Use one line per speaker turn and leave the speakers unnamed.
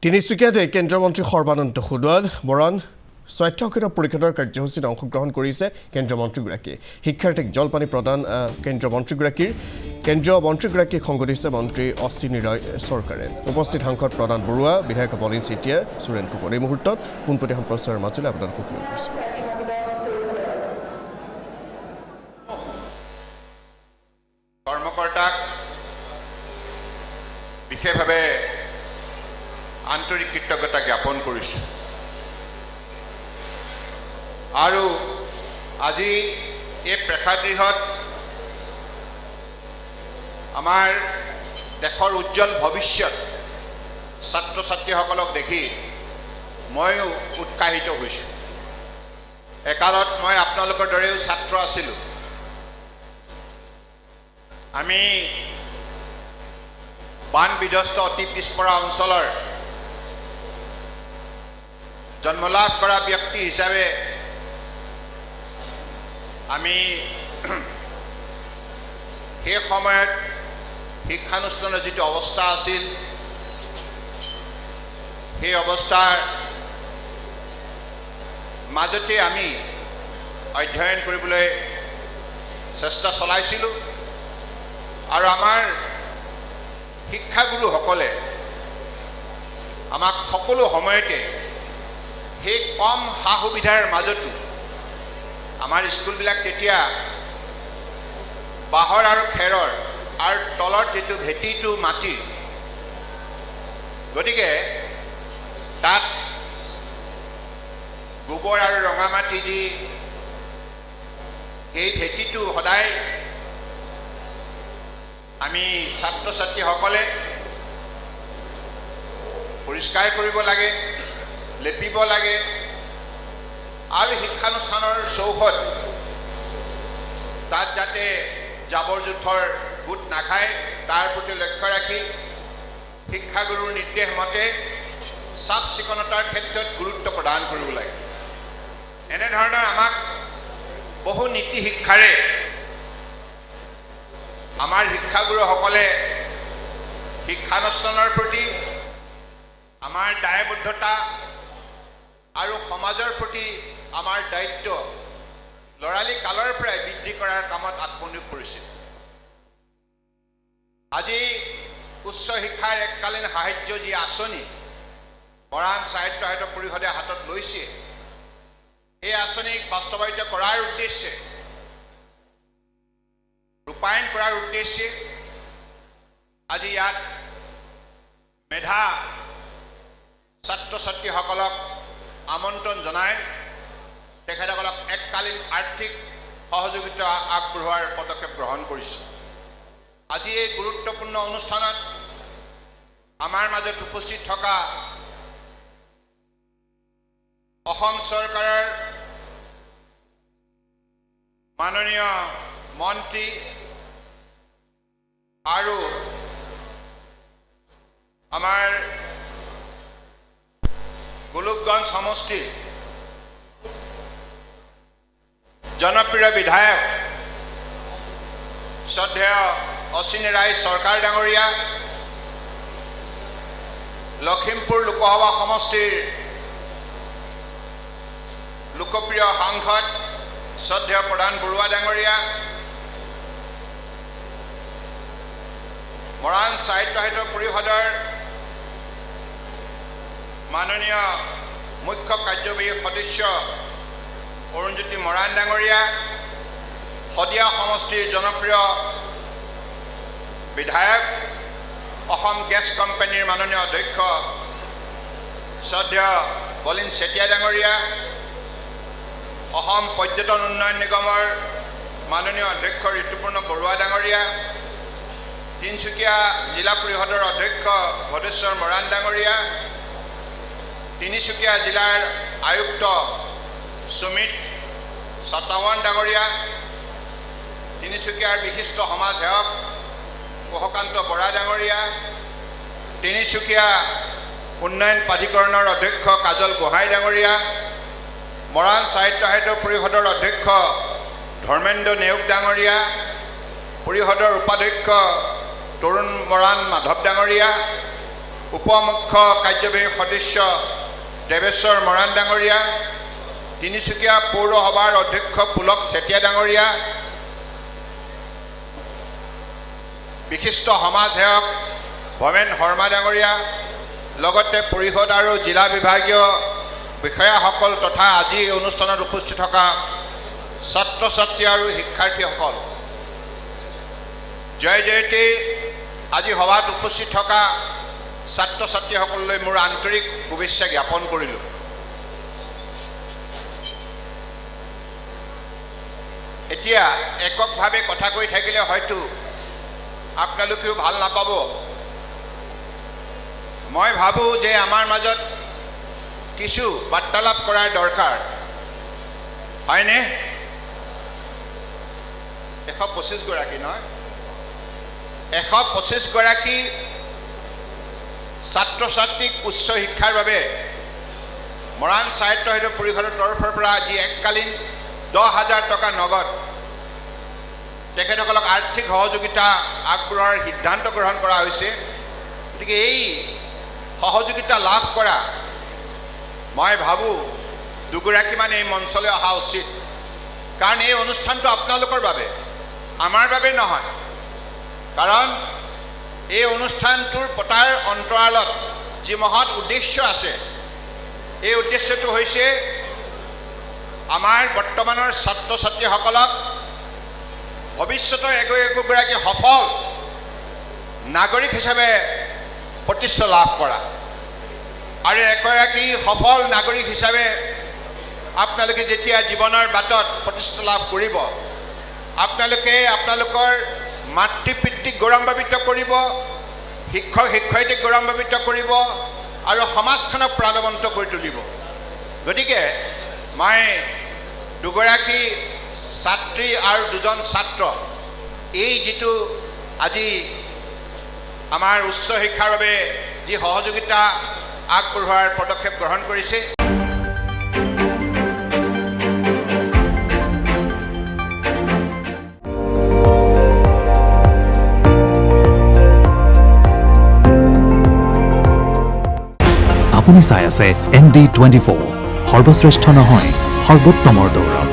তিনিচুকীয়াত কেন্দ্ৰীয় মন্ত্ৰী সৰ্বানন্দ সোণোৱাল বৰণ স্বাস্থ্যসেৱা পৰীক্ষাৰ কাৰ্যসূচীত অংশগ্ৰহণ কৰিছে কেন্দ্ৰীয় মন্ত্ৰীগৰাকীয়ে শিক্ষাৰ্থীক জলপানী প্ৰদান কেন্দ্ৰীয় মন্ত্ৰীগৰাকীক সংগ দিছে মন্ত্ৰী অশ্বিনী ৰয় চৰকাৰে উপস্থিত সাংসদ প্ৰদান বৰুৱা বিধায়ক বলিন চেতিয়া সুৰেন ফুকন এই মুহূৰ্তত পোনপটীয়া সম্প্ৰচাৰৰ মাজলৈ আপোনালোকক লৈ গৈছে
কৰ্মকৰ্তাক বিশেষভাৱে আন্তৰিক কৃতজ্ঞতা জ্ঞাপন কৰিছোঁ আৰু আজি এই প্ৰেক্ষাগৃহত আমাৰ দেশৰ উজ্জ্বল ভৱিষ্যত ছাত্ৰ ছাত্ৰীসকলক দেখি ময়ো উৎসাহিত হৈছোঁ একালত মই আপোনালোকৰ দৰেও ছাত্ৰ আছিলোঁ আমি বান বিধ্বস্ত অতি পিছপৰা অঞ্চলৰ জন্মলাভ কৰা ব্যক্তি হিচাপে আমি সেই সময়ত শিক্ষানুষ্ঠানৰ যিটো অৱস্থা আছিল সেই অৱস্থাৰ মাজতে আমি অধ্যয়ন কৰিবলৈ চেষ্টা চলাইছিলোঁ আৰু আমাৰ শিক্ষাগুৰুসকলে আমাক সকলো সময়তে সেই কম সা সুবিধাৰ মাজতো আমাৰ স্কুলবিলাক তেতিয়া বাঁহৰ আৰু খেৰৰ আৰু তলৰ যিটো ভেটিটো মাটিৰ গতিকে তাত গোবৰ আৰু ৰঙা মাটি দি এই ভেটিটো সদায় আমি ছাত্ৰ ছাত্ৰীসকলে পৰিষ্কাৰ কৰিব লাগে লেপিব লাগে আৰু শিক্ষানুষ্ঠানৰ চৌহদ তাত যাতে জাবৰ জোঁথৰ গোট নাখায় তাৰ প্ৰতি লক্ষ্য ৰাখি শিক্ষাগুৰুৰ নিৰ্দেশ মতে চাফ চিকুণতাৰ ক্ষেত্ৰত গুৰুত্ব প্ৰদান কৰিব লাগে এনেধৰণৰ আমাক বহু নীতি শিক্ষাৰে আমাৰ শিক্ষাগুৰুসকলে শিক্ষানুষ্ঠানৰ প্ৰতি আমাৰ দায়বদ্ধতা আৰু সমাজৰ প্ৰতি আমাৰ দায়িত্ব লৰালি কালৰ পৰাই বৃদ্ধি কৰাৰ কামত আত্মনিয়োগ কৰিছিল আজি উচ্চ শিক্ষাৰ এককালীন সাহায্য যি আঁচনি মৰাণ সাহিত্য পৰিষদে হাতত লৈছে এই আঁচনিক বাস্তৱায়িত কৰাৰ উদ্দেশ্যে ৰূপায়ণ কৰাৰ উদ্দেশ্যে আজি ইয়াত মেধা ছাত্ৰ ছাত্ৰীসকলক আমন্ত্ৰণ জনাই তেখেতসকলক এককালীন আৰ্থিক সহযোগিতা আগবঢ়োৱাৰ পদক্ষেপ গ্ৰহণ কৰিছে আজি এই গুৰুত্বপূৰ্ণ অনুষ্ঠানত আমাৰ মাজত উপস্থিত থকা অসম চৰকাৰৰ মাননীয় মন্ত্ৰী আৰু আমাৰ গোলকগঞ্জ সমষ্টিৰ জনপ্ৰিয় বিধায়ক শ্ৰদ্ধেয় অশ্বিনী ৰায় চৰকাৰ ডাঙৰীয়া লখিমপুৰ লোকসভা সমষ্টিৰ লোকপ্ৰিয় সাংসদ শ্ৰদ্ধেয় প্ৰধান বৰুৱা ডাঙৰীয়া মৰাণ সাহিত্য পৰিষদৰ মাননীয় মুখ্য কাৰ্যবাহী সদস্য অৰুণজ্যোতি মৰাণ ডাঙৰীয়া শদিয়া সমষ্টিৰ জনপ্ৰিয় বিধায়ক অসম গেছ কোম্পানীৰ মাননীয় অধ্যক্ষ শ্ৰদ্ধেয় বলিন চেতিয়া ডাঙৰীয়া অসম পৰ্যটন উন্নয়ন নিগমৰ মাননীয় অধ্যক্ষ ঋতুপূৰ্ণ বৰুৱা ডাঙৰীয়া তিনিচুকীয়া জিলা পৰিষদৰ অধ্যক্ষ ভদেশ্বৰ মৰাণ ডাঙৰীয়া তিনিচুকীয়া জিলাৰ আয়ুক্ত সুমিত সতাৱান ডাঙৰীয়া তিনিচুকীয়াৰ বিশিষ্ট সমাজ সেৱক কুশকান্ত বৰা ডাঙৰীয়া তিনিচুকীয়া উন্নয়ন প্ৰাধিকৰণৰ অধ্যক্ষ কাজল গোহাঁই ডাঙৰীয়া মৰাণ সাহিত্য পৰিষদৰ অধ্যক্ষ ধৰ্মেন্দ্ৰ নেওগ ডাঙৰীয়া পৰিষদৰ উপাধ্যক্ষ তৰুণ মৰাণ মাধৱ ডাঙৰীয়া উপমুখ্য কাৰ্যবাহী সদস্য দেৱেশ্বৰ মৰাণ ডাঙৰীয়া, তিনিচুকীয়া পৌৰসভাৰ অধ্যক্ষ পুলক চেতিয়া ডাঙৰীয়া, বিশিষ্ট সমাজসেৱক ভৱেন শৰ্মা ডাঙৰীয়া, লগতে পৰিষদ আৰু জিলা বিভাগীয় বিষয়াসকল তথা আজি এই অনুষ্ঠানত উপস্থিত থকা ছাত্ৰ ছাত্ৰী আৰু শিক্ষাৰ্থীসকল, জয় জয়তী আজি সভাত উপস্থিত থকা ছাত্ৰ ছাত্ৰীসকললৈ মোৰ আন্তৰিক শুভেচ্ছা জ্ঞাপন কৰিলোঁ। এতিয়া এককভাৱে কথা কৈ থাকিলে হয়তো আপোনালোকেও ভাল নাপাব। মই ভাবোঁ যে আমাৰ মাজত কিছু বাৰ্তালাপ কৰাৰ দৰকাৰ, হয়নে? 125 গৰাকী নহয়, 125 গৰাকী ছাত্ৰ ছাত্ৰীক উচ্চ শিক্ষাৰ বাবে মৰাণ স্বায়ত্তশাসিত পৰিষদৰ তৰফৰ পৰা আজি এককালীন 10,000 টকা নগদ তেখেতসকলক আৰ্থিক সহযোগিতা আগবঢ়োৱাৰ সিদ্ধান্ত গ্ৰহণ কৰা হৈছে। গতিকে এই সহযোগিতা লাভ কৰা মই ভাবোঁ দুগৰাকীমান এই মঞ্চলৈ অহা উচিত, কাৰণ এই অনুষ্ঠানটো আপোনালোকৰ বাবে, আমাৰ বাবে নহয়। কাৰণ এই অনুষ্ঠানটোৰ পতাৰ অন্তৰালত যি মহৎ উদ্দেশ্য আছে, এই উদ্দেশ্যটো হৈছে আমাৰ বৰ্তমানৰ ছাত্ৰ ছাত্ৰীসকলক ভৱিষ্যতৰ একোগৰাকী সফল নাগৰিক হিচাপে প্ৰতিষ্ঠা লাভ কৰা। আৰু এগৰাকী সফল নাগৰিক হিচাপে আপোনালোকে যেতিয়া জীৱনৰ বাটত প্ৰতিষ্ঠা লাভ কৰিব, আপোনালোকে আপোনালোকৰ মাতৃ পিতৃক গৌৰৱান্বিত কৰিব, শিক্ষক শিক্ষয়িত্ৰীক গৌৰৱান্বিত কৰিব আৰু সমাজখনক প্ৰাণৱন্ত কৰি তুলিব। গতিকে মই দুগৰাকী ছাত্ৰী আৰু দুজন ছাত্ৰ এই যিটো আজি আমাৰ উচ্চ শিক্ষাৰ বাবে যি সহযোগিতা আগবঢ়োৱাৰ পদক্ষেপ গ্ৰহণ কৰিছে,
আপুনি চাই আছে ND24, সৰ্বশ্ৰেষ্ঠ নহয় সৰ্বোত্তমৰ দৌৰ।